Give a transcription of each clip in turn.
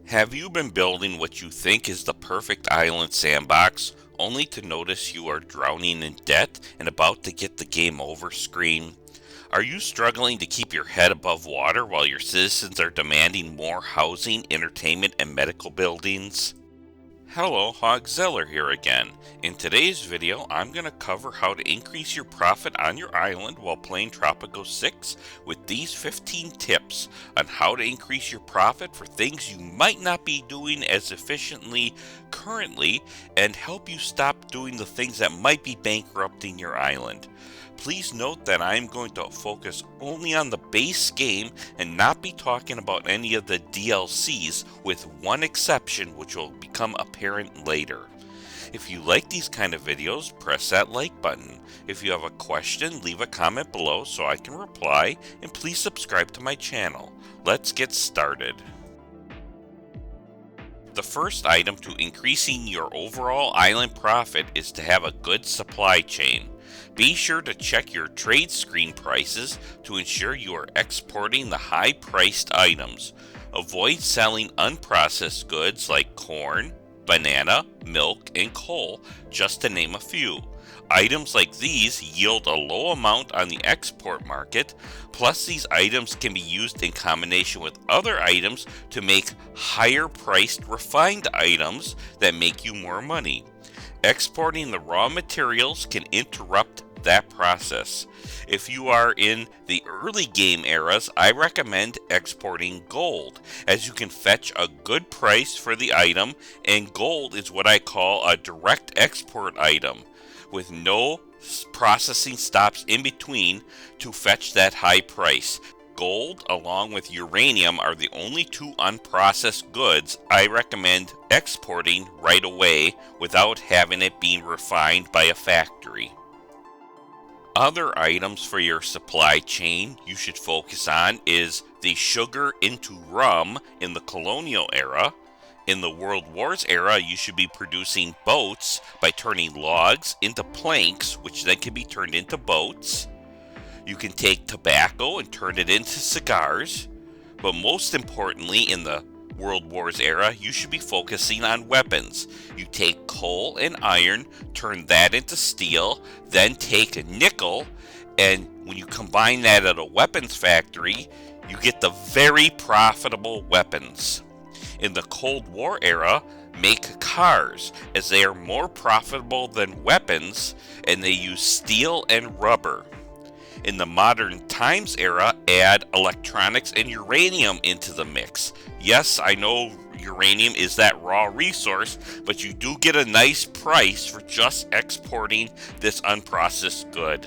Have you been building what you think is the perfect island sandbox, only to notice you are drowning in debt and about to get the game over screen? Are you struggling to keep your head above water while your citizens are demanding more housing, entertainment, and medical buildings? Hello, Hogzilla here again. In today's video, I'm going to cover how to increase your profit on your island while playing Tropico 6 with these 15 tips on how to increase your profit for things you might not be doing as efficiently currently and help you stop doing the things that might be bankrupting your island. Please note that I am going to focus only on the base game and not be talking about any of the DLCs, with one exception which will become apparent later. If you like these kind of videos, press that like button. If you have a question, leave a comment below so I can reply, and please subscribe to my channel. Let's get started. The first item to increasing your overall island profit is to have a good supply chain. Be sure to check your trade screen prices to ensure you are exporting the high-priced items. Avoid selling unprocessed goods like corn, banana, milk, and coal, just to name a few. Items like these yield a low amount on the export market, plus these items can be used in combination with other items to make higher-priced refined items that make you more money. Exporting the raw materials can interrupt that process. If you are in the early game eras, I recommend exporting gold, as you can fetch a good price for the item, and gold is what I call a direct export item, with no processing stops in between to fetch that high price. Gold along with uranium are the only two unprocessed goods I recommend exporting right away without having it being refined by a factory. Other items for your supply chain you should focus on is the sugar into rum in the colonial era. In the World Wars era, you should be producing boats by turning logs into planks, which then can be turned into boats. You can take tobacco and turn it into cigars, but most importantly in the World Wars era, you should be focusing on weapons. You take coal and iron, turn that into steel, then take nickel, and when you combine that at a weapons factory, you get the very profitable weapons. In the Cold War era, make cars, as they are more profitable than weapons, and they use steel and rubber. In the modern times era, add electronics and uranium into the mix. Yes, I know uranium is that raw resource, but you do get a nice price for just exporting this unprocessed good.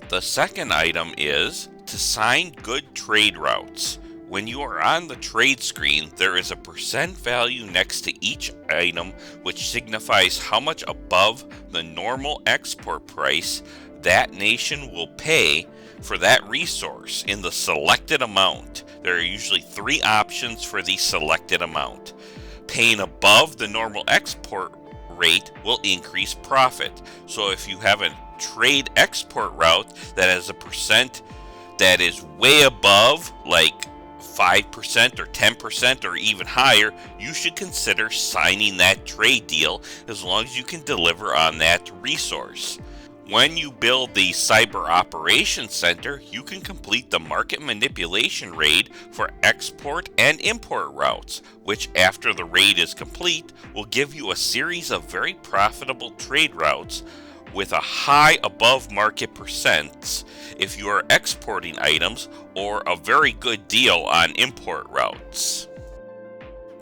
The second item is to sign good trade routes. When you are on the trade screen, there is a percent value next to each item which signifies how much above the normal export price that nation will pay for that resource in the selected amount. There are usually three options for the selected amount. Paying above the normal export rate will increase profit. So if you have a trade export route that has a percent that is way above, like 5% or 10% or even higher, you should consider signing that trade deal as long as you can deliver on that resource. When you build the Cyber Operations Center, you can complete the market manipulation raid for export and import routes, which after the raid is complete will give you a series of very profitable trade routes with a high above market percents if you are exporting items, or a very good deal on import routes.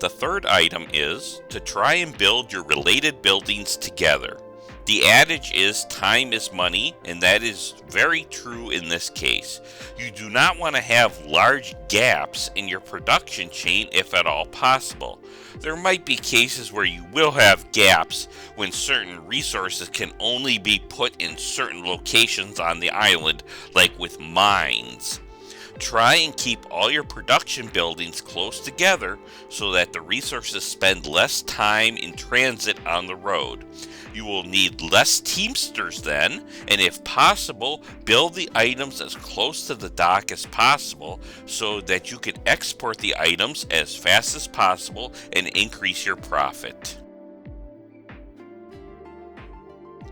The third item is to try and build your related buildings together. The adage is time is money, and that is very true in this case. You do not want to have large gaps in your production chain if at all possible. There might be cases where you will have gaps when certain resources can only be put in certain locations on the island, like with mines. Try and keep all your production buildings close together so that the resources spend less time in transit on the road. You will need less Teamsters then, and if possible, build the items as close to the dock as possible so that you can export the items as fast as possible and increase your profit.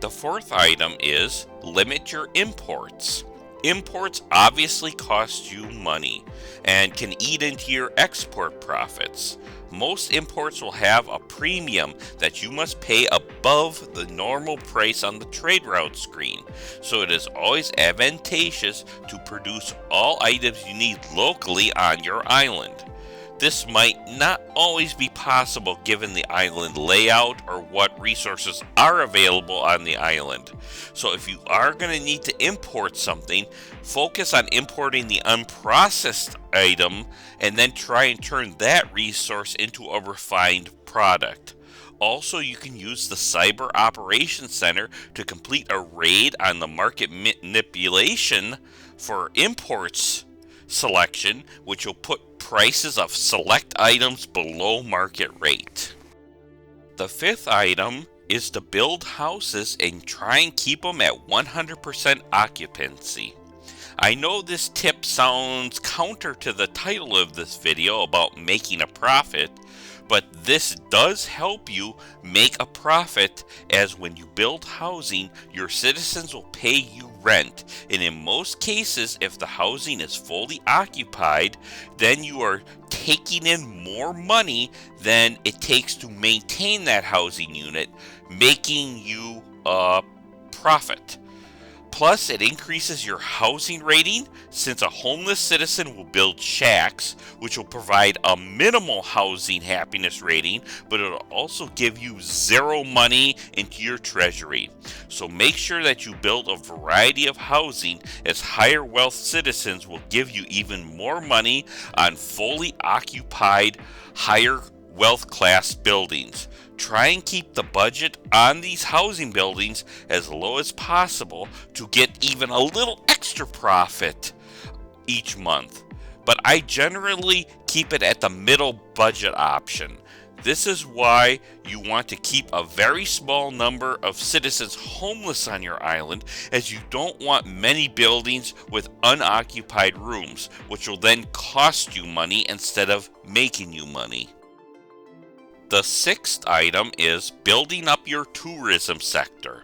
The fourth item is limit your imports. Imports obviously cost you money and can eat into your export profits. Most imports will have a premium that you must pay above the normal price on the trade route screen, so it is always advantageous to produce all items you need locally on your island. This might not always be possible given the island layout or what resources are available on the island. So if you are going to need to import something, focus on importing the unprocessed item and then try and turn that resource into a refined product. Also, you can use the Cyber Operations Center to complete a raid on the market manipulation for imports selection, which will put prices of select items below market rate. The fifth item is to build houses and try and keep them at 100% occupancy. I know this tip sounds counter to the title of this video about making a profit, but this does help you make a profit, as when you build housing, your citizens will pay you rent, and in most cases, if the housing is fully occupied, then you are taking in more money than it takes to maintain that housing unit, making you a profit. Plus, it increases your housing rating, since a homeless citizen will build shacks, which will provide a minimal housing happiness rating, but it will also give you zero money into your treasury. So make sure that you build a variety of housing, as higher wealth citizens will give you even more money on fully occupied, higher wealth class buildings. Try and keep the budget on these housing buildings as low as possible to get even a little extra profit each month. But I generally keep it at the middle budget option. This is why you want to keep a very small number of citizens homeless on your island, as you don't want many buildings with unoccupied rooms, which will then cost you money instead of making you money. The sixth item is building up your tourism sector.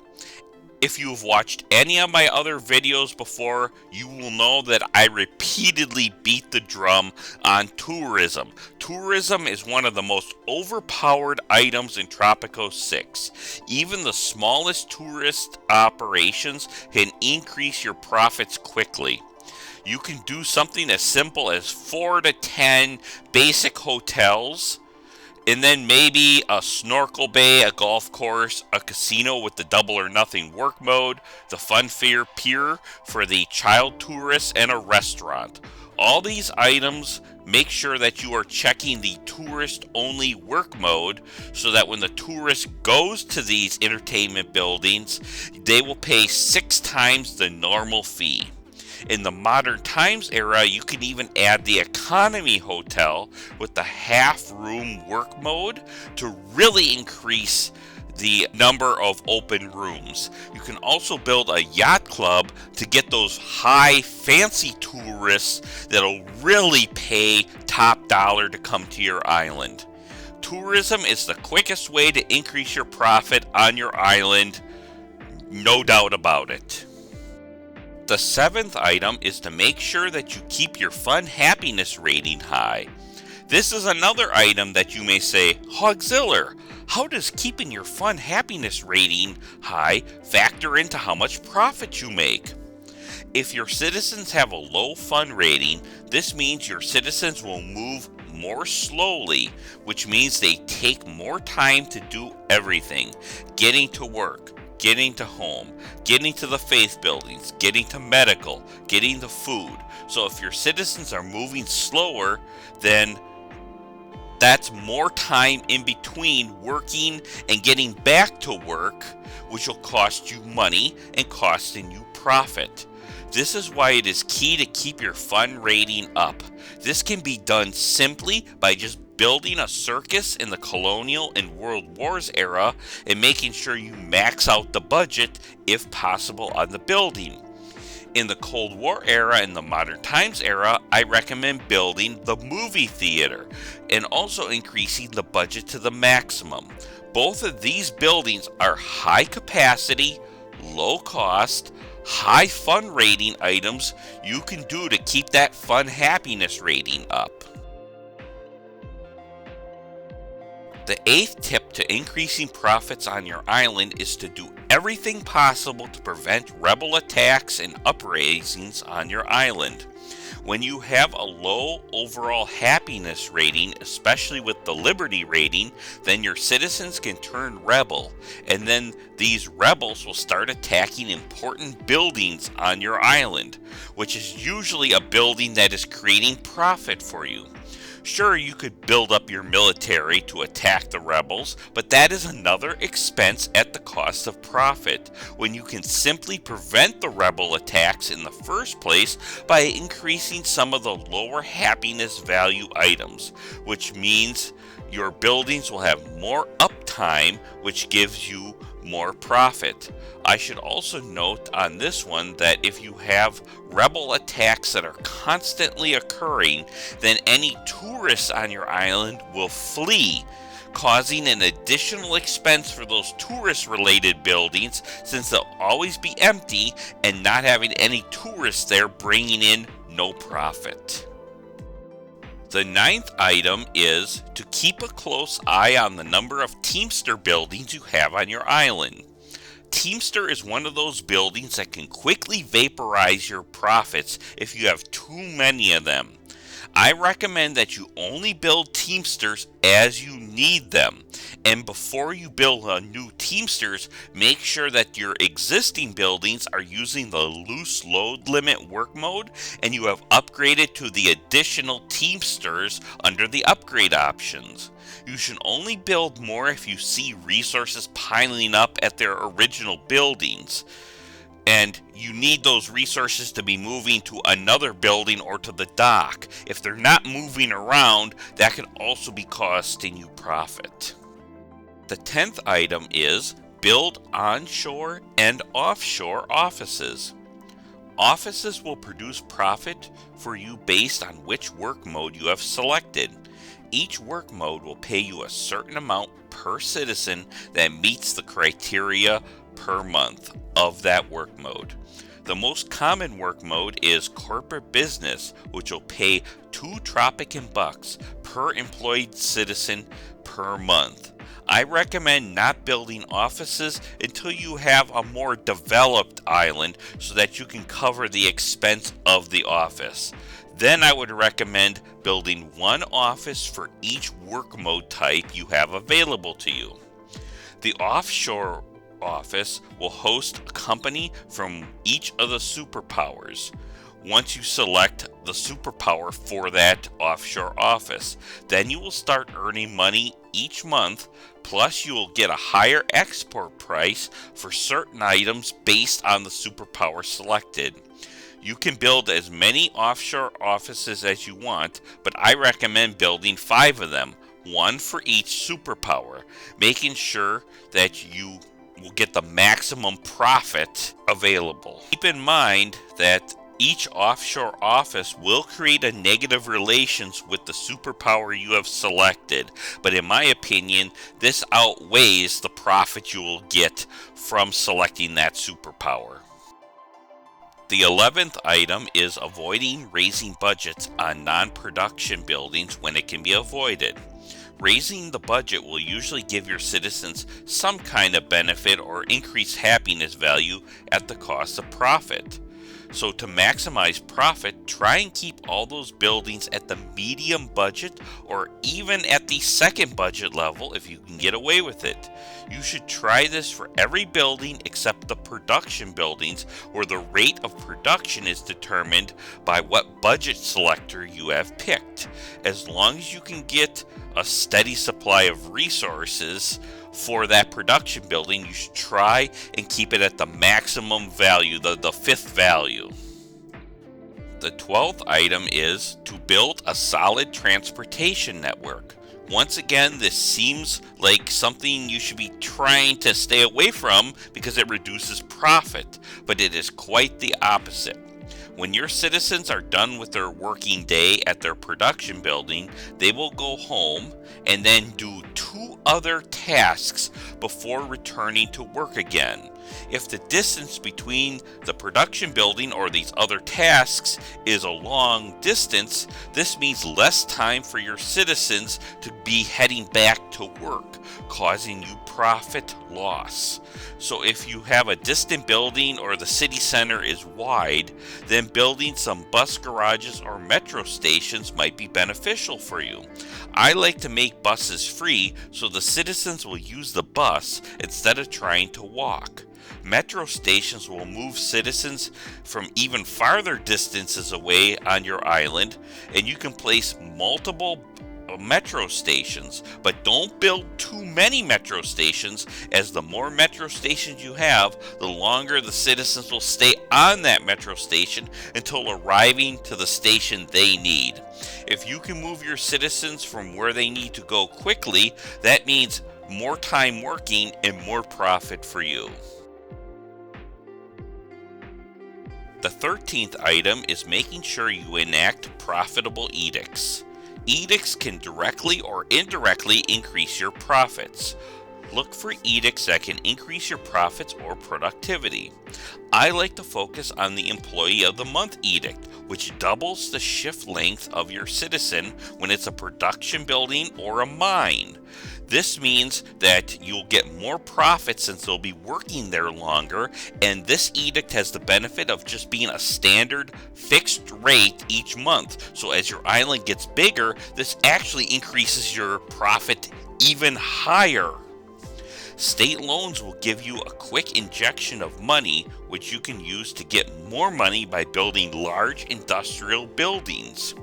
If you've watched any of my other videos before, you will know that I repeatedly beat the drum on tourism. Tourism is one of the most overpowered items in Tropico 6. Even the smallest tourist operations can increase your profits quickly. You can do something as simple as 4 to 10 basic hotels, and then maybe a snorkel bay, a golf course, a casino with the double or nothing work mode, the Funfair Pier for the child tourists, and a restaurant. All these items, make sure that you are checking the tourist only work mode so that when the tourist goes to these entertainment buildings, they will pay 6 times the normal fee. In the modern times era, you can even add the economy hotel with the half room work mode to really increase the number of open rooms. You can also build a yacht club to get those high fancy tourists that'll really pay top dollar to come to your island. Tourism is the quickest way to increase your profit on your island, no doubt about it. The seventh item is to make sure that you keep your fun happiness rating high. This is another item that you may say, Hogziller, how does keeping your fun happiness rating high factor into how much profit you make? If your citizens have a low fun rating, this means your citizens will move more slowly, which means they take more time to do everything, getting to work, getting to home, getting to the faith buildings, getting to medical, getting to food. So if your citizens are moving slower, then that's more time in between working and getting back to work, which will cost you money and costing you profit. This is why it is key to keep your fun rating up. This can be done simply by just building a circus in the colonial and world wars era and making sure you max out the budget if possible on the building. In the Cold War era and the modern times era, I recommend building the movie theater and also increasing the budget to the maximum. Both of these buildings are high capacity, low cost, high fun rating items you can do to keep that fun happiness rating up. The 8th tip to increasing profits on your island is to do everything possible to prevent rebel attacks and uprisings on your island. When you have a low overall happiness rating, especially with the liberty rating, then your citizens can turn rebel, and then these rebels will start attacking important buildings on your island, which is usually a building that is creating profit for you. Sure, you could build up your military to attack the rebels, but that is another expense at the cost of profit, when you can simply prevent the rebel attacks in the first place by increasing some of the lower happiness value items, which means your buildings will have more uptime, which gives you more profit. I should also note on this one that if you have rebel attacks that are constantly occurring, then any tourists on your island will flee, causing an additional expense for those tourist-related buildings, since they'll always be empty and not having any tourists there bringing in no profit. The 9th item is to keep a close eye on the number of Teamster buildings you have on your island. Teamster is one of those buildings that can quickly vaporize your profits if you have too many of them. I recommend that you only build Teamsters as you need them. And before you build a new Teamsters, make sure that your existing buildings are using the loose load limit work mode and you have upgraded to the additional Teamsters under the upgrade options. You should only build more if you see resources piling up at their original buildings, and you need those resources to be moving to another building or to the dock. If they're not moving around, that could also be costing you profit. The 10th item is build onshore and offshore offices. Offices will produce profit for you based on which work mode you have selected. Each work mode will pay you a certain amount per citizen that meets the criteria per month of that work mode. The most common work mode is corporate business, which will pay 2 Tropican bucks per employed citizen per month. I recommend not building offices until you have a more developed island so that you can cover the expense of the office. Then I would recommend building one office for each work mode type you have available to you. The offshore office will host a company from each of the superpowers. Once you select the superpower for that offshore office, then you will start earning money each month, plus you will get a higher export price for certain items based on the superpower selected. You can build as many offshore offices as you want, but I recommend building 5 of them, one for each superpower, making sure that you will get the maximum profit available. Keep in mind that each offshore office will create a negative relations with the superpower you have selected, but in my opinion, this outweighs the profit you will get from selecting that superpower. The 11th item is avoiding raising budgets on non-production buildings when it can be avoided. Raising the budget will usually give your citizens some kind of benefit or increased happiness value at the cost of profit. So to maximize profit, try and keep all those buildings at the medium budget or even at the second budget level if you can get away with it. You should try this for every building except the production buildings, where the rate of production is determined by what budget selector you have picked. As long as you can get a steady supply of resources for that production building, you should try and keep it at the maximum value, the 5th value. The 12th item is to build a solid transportation network. Once again, this seems like something you should be trying to stay away from because it reduces profit, but it is quite the opposite. When your citizens are done with their working day at their production building, they will go home and then do 2 other tasks before returning to work again. If the distance between the production building or these other tasks is a long distance, this means less time for your citizens to be heading back to work, causing you profit loss. So if you have a distant building or the city center is wide, then building some bus garages or metro stations might be beneficial for you. I like to make buses free so the citizens will use the bus instead of trying to walk. Metro stations will move citizens from even farther distances away on your island, and you can place multiple metro stations, but don't build too many metro stations, as the more metro stations you have, the longer the citizens will stay on that metro station until arriving to the station they need. If you can move your citizens from where they need to go quickly, that means more time working and more profit for you. The 13th item is making sure you enact profitable edicts. Edicts can directly or indirectly increase your profits. Look for edicts that can increase your profits or productivity. I like to focus on the Employee of the Month edict, which doubles the shift length of your citizen when it's a production building or a mine. This means that you'll get more profit since they'll be working there longer, and this edict has the benefit of just being a standard fixed rate each month. So as your island gets bigger, this actually increases your profit even higher. State loans will give you a quick injection of money, which you can use to get more money by building large industrial buildings.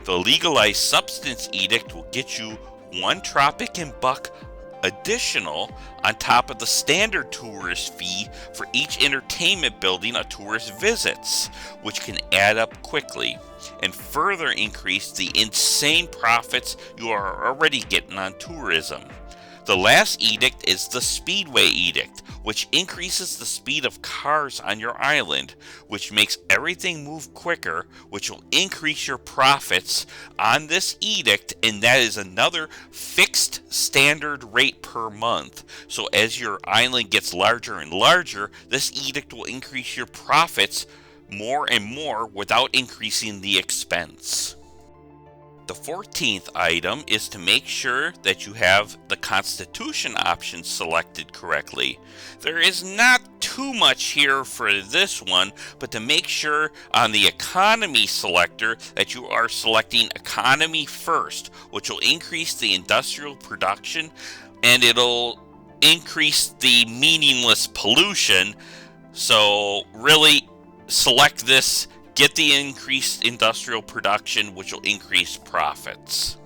The Legalized Substance Edict will get you 1 tropic and buck additional on top of the standard tourist fee for each entertainment building a tourist visits, which can add up quickly and further increase the insane profits you are already getting on tourism. The last edict is the Speedway Edict, which increases the speed of cars on your island, which makes everything move quicker, which will increase your profits on this edict, and that is another fixed standard rate per month. So as your island gets larger and larger, this edict will increase your profits more and more without increasing the expense. The 14th item is to make sure that you have the Constitution option selected correctly. There is not too much here for this one, but to make sure on the economy selector that you are selecting economy first, which will increase the industrial production and it'll increase the meaningless pollution. So really select this. Get the increased industrial production, which will increase profits.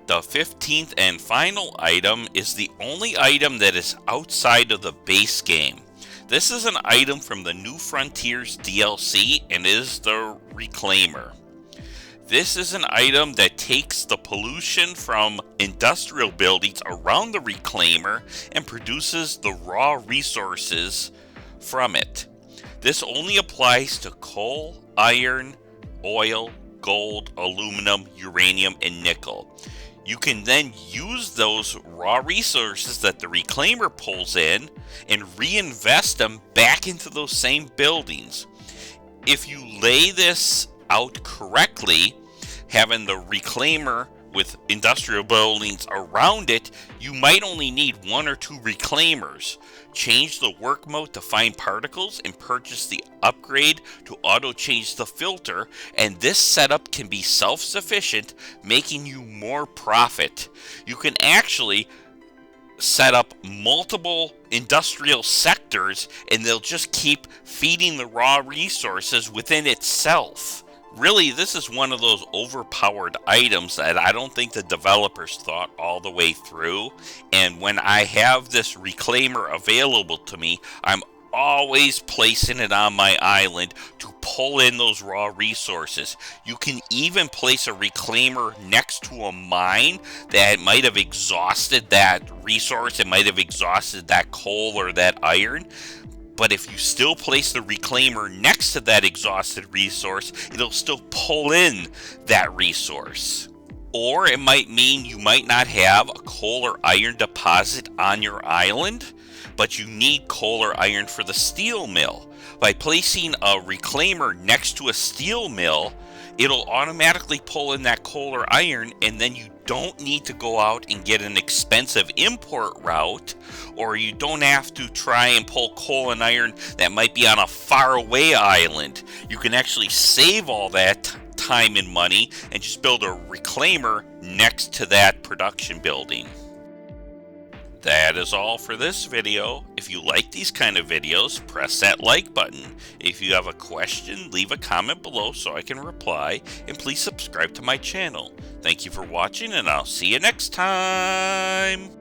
The 15th and final item is the only item that is outside of the base game. This is an item from the New Frontiers DLC and is the Reclaimer. This is an item that takes the pollution from industrial buildings around the Reclaimer and produces the raw resources from it. This only applies to coal, iron, oil, gold, aluminum, uranium, and nickel. You can then use those raw resources that the Reclaimer pulls in and reinvest them back into those same buildings. If you lay this out correctly, having the Reclaimer with industrial buildings around it, you might only need 1 or 2 reclaimers. Change the work mode to find particles and purchase the upgrade to auto change the filter, and this setup can be self-sufficient, making you more profit. You can actually set up multiple industrial sectors and they'll just keep feeding the raw resources within itself. Really, this is one of those overpowered items that I don't think the developers thought all the way through. And when I have this Reclaimer available to me, I'm always placing it on my island to pull in those raw resources. You can even place a reclaimer next to a mine that might have exhausted that resource. It might have exhausted that coal or that iron. But if you still place the reclaimer next to that exhausted resource, it'll still pull in that resource. Or it might mean you might not have a coal or iron deposit on your island, but you need coal or iron for the steel mill. By placing a reclaimer next to a steel mill, it'll automatically pull in that coal or iron, and then you don't need to go out and get an expensive import route, or you don't have to try and pull coal and iron that might be on a faraway island. You can actually save all that time and money and just build a reclaimer next to that production building. That is all for this video. If you like these kind of videos, press that like button. If you have a question, leave a comment below so I can reply, and please subscribe to my channel. Thank you for watching, and I'll see you next time.